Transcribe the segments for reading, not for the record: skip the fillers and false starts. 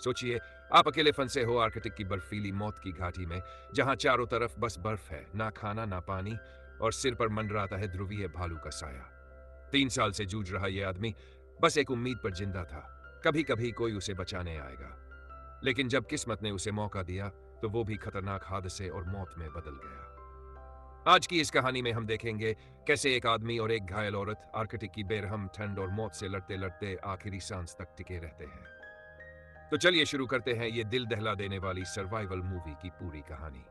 सोचिए, आप अकेले फंसे हो आर्कटिक की बर्फीली मौत की घाटी में, जहां चारों तरफ बस बर्फ है, ना खाना ना पानी, और सिर पर मंडराता है ध्रुवीय भालू का साया। 3 साल से जूझ रहा यह आदमी बस एक उम्मीद पर जिंदा था, कभी कभी कोई उसे बचाने आएगा। लेकिन जब किस्मत ने उसे मौका दिया, तो वो भी खतरनाक हादसे और मौत में बदल गया। आज की इस कहानी में हम देखेंगे कैसे एक आदमी और एक घायल औरत आर्कटिक की बेरहम ठंड और मौत से लड़ते लड़ते आखिरी सांस तक टिके रहते हैं। तो चलिए शुरू करते हैं ये दिल दहला देने वाली सर्वाइवल मूवी की पूरी कहानी।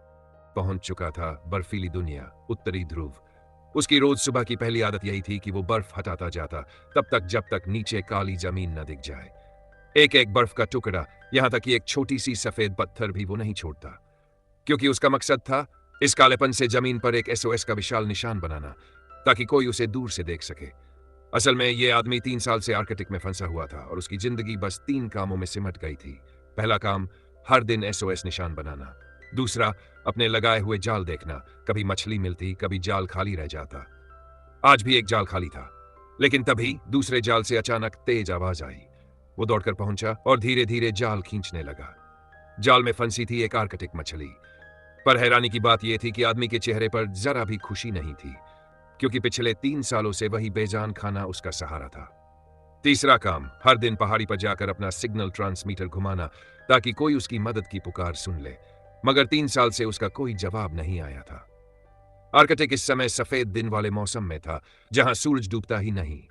पहुंच चुका था बर्फीली दुनिया, उत्तरी ध्रुव। उसकी रोज सुबह की पहली आदत यही थी कि वो बर्फ हटाता जाता, तब तक जब तक नीचे काली जमीन न दिख जाए। एक एक बर्फ का टुकड़ा, यहां तक कि एक छोटी सी सफेद पत्थर भी वो नहीं छोड़ता, क्योंकि उसका मकसद था इस कालेपन से जमीन पर एक एसओएस का विशाल निशान बनाना, ताकि कोई उसे दूर से देख सके। असल में यह आदमी 3 साल से आर्कटिक में फंसा हुआ था और उसकी जिंदगी बस 3 कामों में सिमट गई थी। पहला काम, हर दिन एसओएस निशान बनाना। दूसरा, अपने लगाए हुए जाल देखना, कभी मछली मिलती, कभी जाल खाली रह जाता। आज भी एक जाल खाली था, लेकिन तभी दूसरे जाल से अचानक तेज आवाज आई। वो दौड़कर पहुंचा और धीरे धीरे जाल खींचने लगा। जाल में फंसी थी एक आर्कटिक मछली। पर हैरानी की बात यह थी कि आदमी के चेहरे पर जरा भी खुशी नहीं थी, क्योंकि पिछले 3 सालों से वही बेजान खाना उसका सहारा था। तीसरा काम, हर दिन पहाड़ी पर जाकर अपना सिग्नल ट्रांसमीटर घुमाना, ताकि कोई उसकी मदद की पुकार सुन ले। मगर 3 साल से उसका कोई जवाब नहीं आया था। आर्कटिक इस समय सफेद दिन वाले मौसम में था, जहां सूरज डूबता ही नहीं।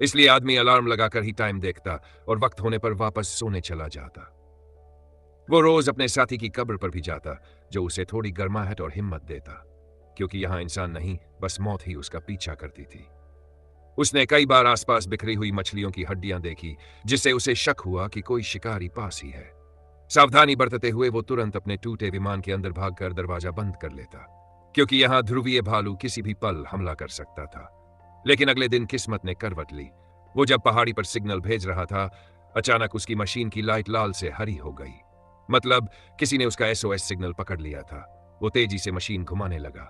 इसलिए आदमी अलार्म लगाकर ही टाइम देखता और वक्त होने पर वापस सोने चला जाता। वो रोज अपने साथी की कब्र पर भी जाता, जो उसे थोड़ी गर्माहट और हिम्मत देता, क्योंकि यहां इंसान नहीं, बस मौत ही उसका पीछा करती थी। उसने कई बार आसपास बिखरी हुई मछलियों की हड्डियां देखी, जिससे उसे शक हुआ कि कोई शिकारी पास ही है। सावधानी बरतते हुए वो तुरंत अपने टूटे विमान के अंदर भागकर दरवाजा बंद कर लेता, क्योंकि यहां ध्रुवीय भालू किसी भी पल हमला कर सकता था। लेकिन अगले दिन किस्मत ने करवट ली। वो जब पहाड़ी पर सिग्नल भेज रहा था, अचानक उसकी मशीन की लाइट लाल से हरी हो गई। मतलब किसी ने उसका एसओएस सिग्नल पकड़ लिया था। वो तेजी से मशीन घुमाने लगा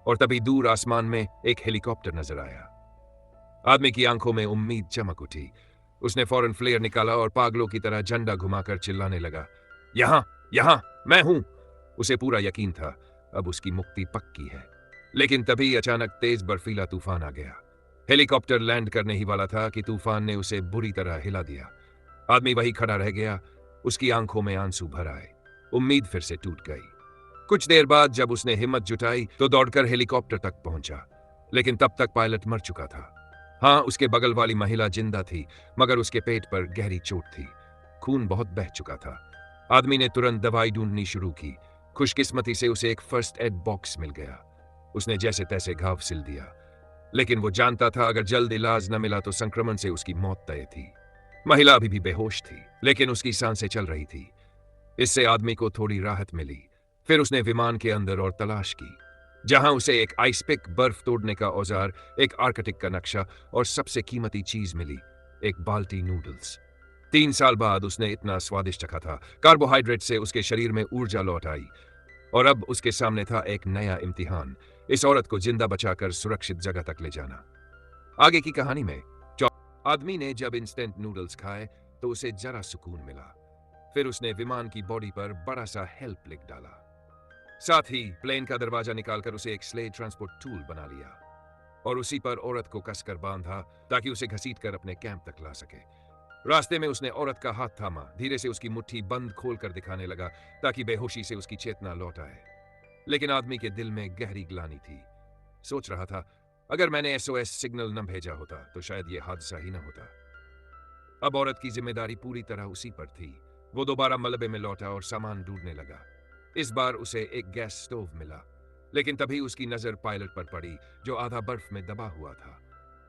और तभी दूर आसमान में एक हेलीकॉप्टर नजर आया। आदमी की आंखों में उम्मीद चमक उठी। उसने फौरन फ्लेयर निकाला और पागलों की तरह झंडा घुमाकर चिल्लाने लगा, यहां, यहां, मैं हूं। उसे पूरा यकीन था अब उसकी मुक्ति पक्की है। लेकिन तभी अचानक तेज बर्फीला तूफान आ गया। हेलीकॉप्टर लैंड करने ही वाला था कि तूफान ने उसे बुरी तरह हिला दिया। आदमी वही खड़ा रह गया, उसकी आंखों में आंसू भर आए। उम्मीद फिर से टूट गई। कुछ देर बाद जब उसने हिम्मत जुटाई तो दौड़कर हेलीकॉप्टर तक पहुंचा, लेकिन तब तक पायलट मर चुका था। हाँ, उसके बगल वाली महिला जिंदा थी, मगर उसके पेट पर गहरी चोट थी। खून बहुत बह चुका था। आदमी ने तुरंत दवाई ढूंढनी शुरू की। खुशकिस्मती से उसे एक फर्स्ट एड बॉक्स मिल गया। उसने जैसे तैसे घाव सिल दिया, लेकिन वो जानता था अगर जल्द इलाज न मिला तो संक्रमण से उसकी मौत तय थी। महिला अभी भी बेहोश थी, लेकिन उसकी सांसें चल रही थी। इससे आदमी को थोड़ी राहत मिली। फिर उसने विमान के अंदर और तलाश की, जहां उसे एक आइस पिक, बर्फ तोड़ने का औजार, एक आर्कटिक का नक्शा और सबसे कीमती चीज मिली, एक बाल्टी नूडल्स। 3 साल बाद उसने इतना स्वादिष्ट चखा था, कार्बोहाइड्रेट से उसके शरीर में ऊर्जा लौट आई और अब उसके सामने था एक नया इम्तिहान, इस औरत को जिंदा बचाकर सुरक्षित जगह तक ले जाना। आगे की कहानी में आदमी ने जब इंस्टेंट नूडल्स खाए तो उसे जरा सुकून मिला। फिर उसने विमान की बॉडी पर बड़ा सा हेल्प लिख डाला। साथ ही प्लेन का दरवाजा निकालकर उसे एक स्लेज ट्रांसपोर्ट टूल बना लिया और उसी पर औरत को कसकर बांधा, ताकि उसे घसीटकर अपने कैंप तक ला सके। रास्ते में उसने औरत का हाथ थामा, धीरे से उसकी मुट्ठी बंद खोलकर दिखाने लगा, ताकि बेहोशी से उसकी चेतना लौट आए। लेकिन आदमी के दिल में गहरी ग्लानि थी। सोच रहा था, अगर मैंने एसओएस सिग्नल न भेजा होता तो शायद यह हादसा ही न होता। अब औरत की जिम्मेदारी पूरी तरह उसी पर थी। वो दोबारा मलबे में लौटा और सामान ढूंढने लगा। इस बार उसे एक गैस स्टोव मिला, लेकिन तभी उसकी नजर पायलट पर पड़ी, जो आधा बर्फ में दबा हुआ था।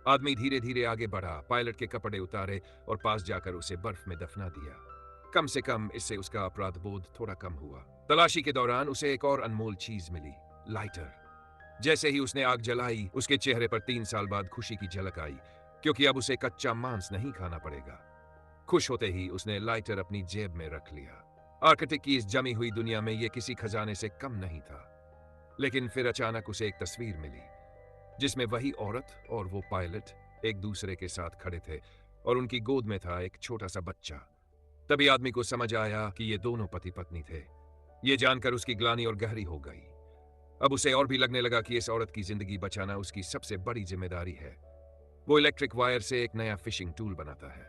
आदमी धीरे धीरे आगे बढ़ा, पायलट के कपड़े उतारे और पास जाकर उसे बर्फ में दफना दिया। कम से कम इससे उसका अपराध बोध थोड़ा कम हुआ। तलाशी के दौरान उसे एक और अनमोल चीज मिली, लाइटर। जैसे ही उसने आग जलाई, उसके चेहरे पर 3 साल बाद खुशी की झलक आई, क्योंकि अब उसे कच्चा मांस नहीं खाना पड़ेगा। खुश होते ही उसने लाइटर अपनी जेब में रख लिया। आर्कटिक की इस जमी हुई दुनिया में यह किसी खजाने से कम नहीं था। लेकिन फिर अचानक उसे एक तस्वीर मिली, जिसमें वही औरत और वो पायलट एक दूसरे के साथ खड़े थे और उनकी गोद में था एक छोटा सा बच्चा। तभी आदमी को समझ आया कि ये दोनों पति पत्नी थे। ये जानकर उसकी ग्लानि और गहरी हो गई। अब उसे और भी लगने लगा कि इस औरत की जिंदगी बचाना उसकी सबसे बड़ी जिम्मेदारी है। वो इलेक्ट्रिक वायर से एक नया फिशिंग टूल बनाता है,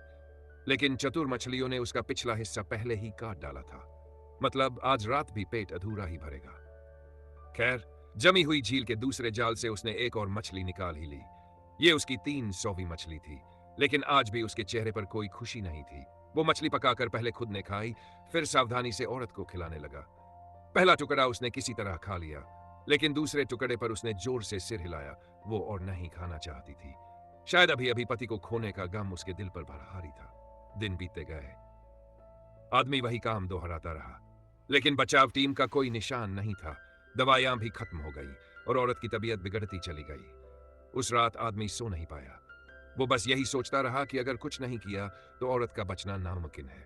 लेकिन चतुर मछलियों ने उसका पिछला हिस्सा पहले ही काट डाला था। मतलब आज रात भी पेट अधूरा ही भरेगा। खैर, जमी हुई झील के दूसरे जाल से उसने एक और मछली निकाल ही ली। ये उसकी 300वीं मछली थी, लेकिन आज भी उसके चेहरे पर कोई खुशी नहीं थी। वो मछली पकाकर पहले खुद ने खाई, फिर सावधानी से औरत को खिलाने लगा। पहला टुकड़ा उसने किसी तरह खा लिया, लेकिन दूसरे टुकड़े पर उसने जोर से सिर हिलाया। वो और नहीं खाना चाहती थी। शायद अभी अभी पति को खोने का गम उसके दिल पर भारी था। दिन बीतते गए, आदमी वही काम दोहराता रहा, लेकिन बचाव टीम का कोई निशान नहीं था। दवाइयां भी खत्म हो गई और औरत की तबीयत बिगड़ती चली गई। उस रात आदमी सो नहीं पाया। वो बस यही सोचता रहा कि अगर कुछ नहीं किया तो औरत का बचना नामुमकिन है।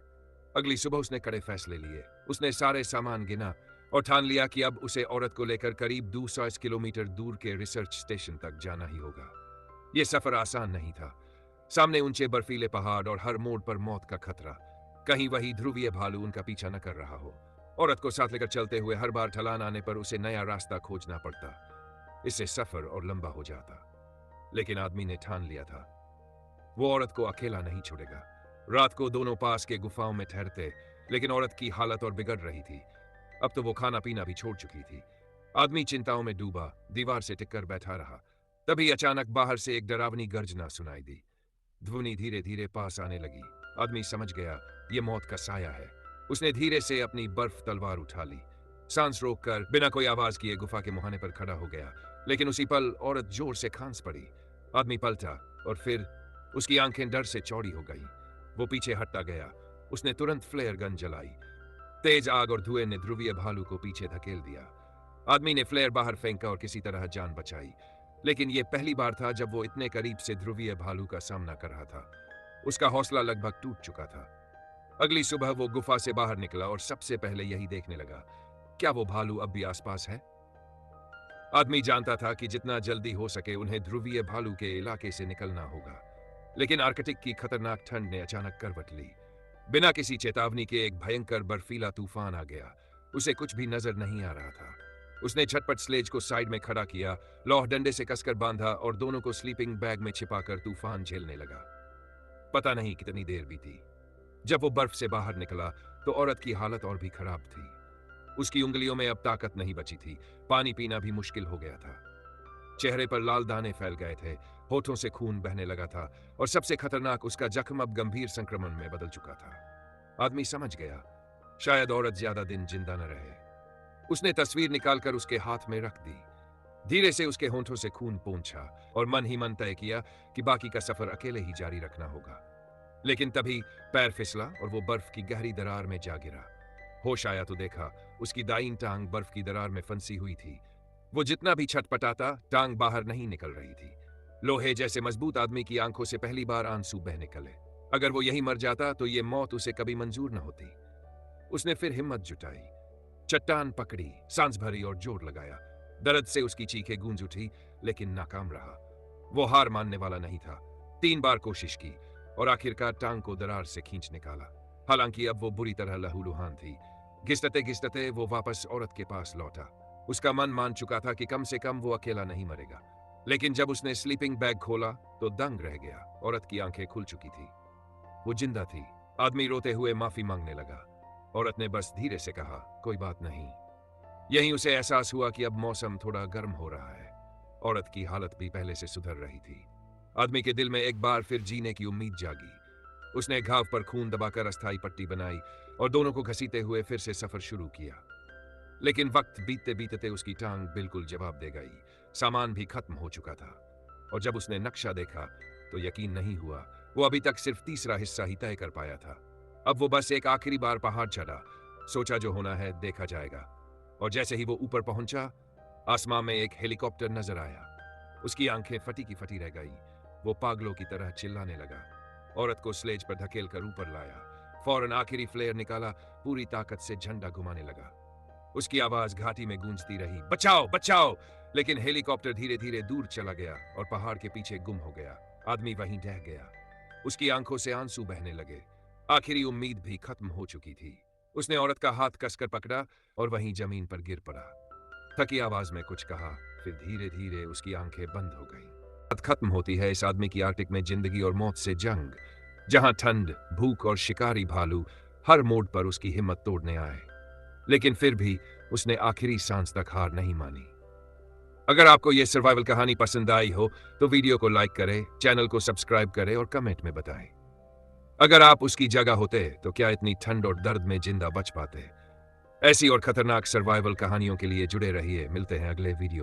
अगली सुबह उसने कड़े फैसले लिए। उसने सारे सामान गिना और ठान लिया कि अब उसे औरत को लेकर करीब 200 किलोमीटर दूर के रिसर्च स्टेशन तक जाना ही होगा। यह सफर आसान नहीं था। सामने ऊंचे बर्फीले पहाड़ और हर मोड़ पर मौत का खतरा। कहीं वही ध्रुवीय भालू उनका पीछा न कर रहा हो। औरत को साथ लेकर चलते हुए हर बार ढलान आने पर उसे नया रास्ता खोजना पड़ता। इससे सफर और लंबा हो जाता। लेकिन आदमी ने ठान लिया था, वो औरत को अकेला नहीं छोड़ेगा। रात को दोनों पास के गुफाओं में ठहरते, लेकिन औरत की हालत और बिगड़ रही थी। अब तो वो खाना पीना भी छोड़ चुकी थी। आदमी चिंताओं में डूबा, दीवार से टिककर बैठा रहा। तभी अचानक बाहर से एक डरावनी गर्जना सुनाई दी। ध्वनि धीरे धीरे पास आने लगी। आदमी समझ गया, ये मौत का साया है। उसने धीरे से अपनी बर्फ तलवार उठा ली। सांस रोककर बिना कोई आवाज किए गुफा के मुहाने पर खड़ा हो गया, लेकिन उसी पल औरत जोर से खांस पड़ी। आदमी पलटा और फिर उसकी आंखें डर से चौड़ी हो गई। वो पीछे हटता गया। उसने तुरंत फ्लेयर गन जलाई। तेज आग और धुएं ने ध्रुवीय भालू को पीछे धकेल दिया। आदमी ने फ्लेयर बाहर फेंका और किसी तरह जान बचाई, लेकिन यह पहली बार था जब वो इतने करीब से ध्रुवीय भालू का सामना कर रहा था। उसका हौसला लगभग टूट चुका था। अगली सुबह वो गुफा से बाहर निकला और सबसे पहले यही देखने लगा, क्या वो भालू अब भी आसपास है। आदमी जानता था कि जितना जल्दी हो सके उन्हें ध्रुवीय भालू के इलाके से निकलना होगा, लेकिन आर्कटिक की खतरनाक ठंड ने अचानक करवट ली। बिना किसी चेतावनी के एक भयंकर बर्फीला तूफान आ गया। उसे कुछ भी नजर नहीं आ रहा था। उसने झटपट स्लेज को साइड में खड़ा किया, लौह डंडे से कसकर बांधा और दोनों को स्लीपिंग बैग में छिपाकर तूफान झेलने लगा। पता नहीं कितनी देर बीती। जब वो बर्फ से बाहर निकला तो औरत की हालत और भी खराब थी। उसकी उंगलियों में अब ताकत नहीं बची थी। पानी पीना भी मुश्किल हो गया था। चेहरे पर लाल दाने फैल गए थे, होठों से खून बहने लगा था और सबसे खतरनाक, उसका जख्म अब गंभीर संक्रमण में बदल चुका था। आदमी समझ गया, शायद औरत ज्यादा दिन जिंदा न रहे। उसने तस्वीर निकालकर उसके हाथ में रख दी। धीरे से उसके होंठों से खून पोंछा और मन ही मन तय किया कि बाकी का सफर अकेले ही जारी रखना होगा। लेकिन तभी पैर फिसला और वो बर्फ की गहरी दरार में जा गिरा। होश आया तो देखा, उसकी दाईं टांग बर्फ की दरार में फंसी हुई थी। वो जितना भी छटपटाता, टांग बाहर नहीं निकल रही थी। लोहे जैसे मजबूत आदमी की आंखों से पहली बार आंसू बह निकले। अगर वो यही मर जाता तो ये मौत उसे कभी मंजूर न होती। उसने फिर हिम्मत जुटाई, चट्टान पकड़ी, सांस भरी और जोर लगाया। दर्द से उसकी चीखें गूंज उठी, लेकिन नाकाम रहा। वो हार मानने वाला नहीं था। 3 बार कोशिश की और आखिरकार टांग को दरार से खींच निकाला। हालांकि अब वो बुरी तरह लहूलुहान थी। घिसटते घिसटते वो वापस औरत के पास लौटा। उसका मन मान चुका था कि कम से कम वो अकेला नहीं मरेगा। लेकिन जब उसने स्लीपिंग बैग खोला तो दंग रह गया। औरत की आंखें खुल चुकी थी, वो जिंदा थी। आदमी रोते हुए माफी मांगने लगा। औरत ने बस धीरे से कहा, कोई बात नहीं। यहीं उसे एहसास हुआ कि अब मौसम थोड़ा गर्म हो रहा है। औरत की हालत भी पहले से सुधर रही थी। आदमी के दिल में एक बार फिर जीने की उम्मीद जागी। उसने घाव पर खून दबाकर अस्थाई पट्टी बनाई और दोनों को घसीटे हुए फिर से सफर शुरू किया। लेकिन वक्त बीतते बीतते उसकी टांग बिल्कुल जवाब दे गई। सामान भी खत्म हो चुका था और जब उसने नक्शा देखा तो यकीन नहीं हुआ। वो अभी तक सिर्फ तीसरा हिस्सा ही तय कर पाया था। अब वो बस एक आखिरी बार पहाड़ चढ़ा। सोचा जो होना है देखा जाएगा। और जैसे ही वो ऊपर पहुंचा, आसमां में एक हेलीकॉप्टर नजर आया। उसकी आंखें फटी की फटी रह गई। वो पागलों की तरह चिल्लाने लगा। औरत को स्लेज पर धकेल कर ऊपर लाया। फौरन आखिरी फ्लेयर निकाला, पूरी ताकत से झंडा घुमाने लगा। उसकी आवाज घाटी में गूंजती रही, बचाओ बचाओ। लेकिन हेलीकॉप्टर धीरे धीरे दूर चला गया और पहाड़ के पीछे गुम हो गया। आदमी वहीं ढह गया। उसकी आंखों से आंसू बहने लगे। आखिरी उम्मीद भी खत्म हो चुकी थी। उसने औरत का हाथ कसकर पकड़ा और वहीं जमीन पर गिर पड़ा। थकी आवाज में कुछ कहा, फिर धीरे धीरे उसकी आंखें बंद हो गईं। बात खत्म होती है इस आदमी की आर्कटिक में जिंदगी और मौत से जंग, जहां ठंड, भूख और शिकारी भालू हर मोड़ पर उसकी हिम्मत तोड़ने आए। लेकिन फिर भी उसने आखिरी सांस तक हार नहीं मानी। अगर आपको यह सर्वाइवल कहानी पसंद आई हो तो वीडियो को लाइक करें, चैनल को सब्सक्राइब करें और कमेंट में बताएं। अगर आप उसकी जगह होते तो क्या इतनी ठंड और दर्द में जिंदा बच पाते? ऐसी और खतरनाक सर्वाइवल कहानियों के लिए जुड़े रहिए। मिलते हैं अगले वीडियो में।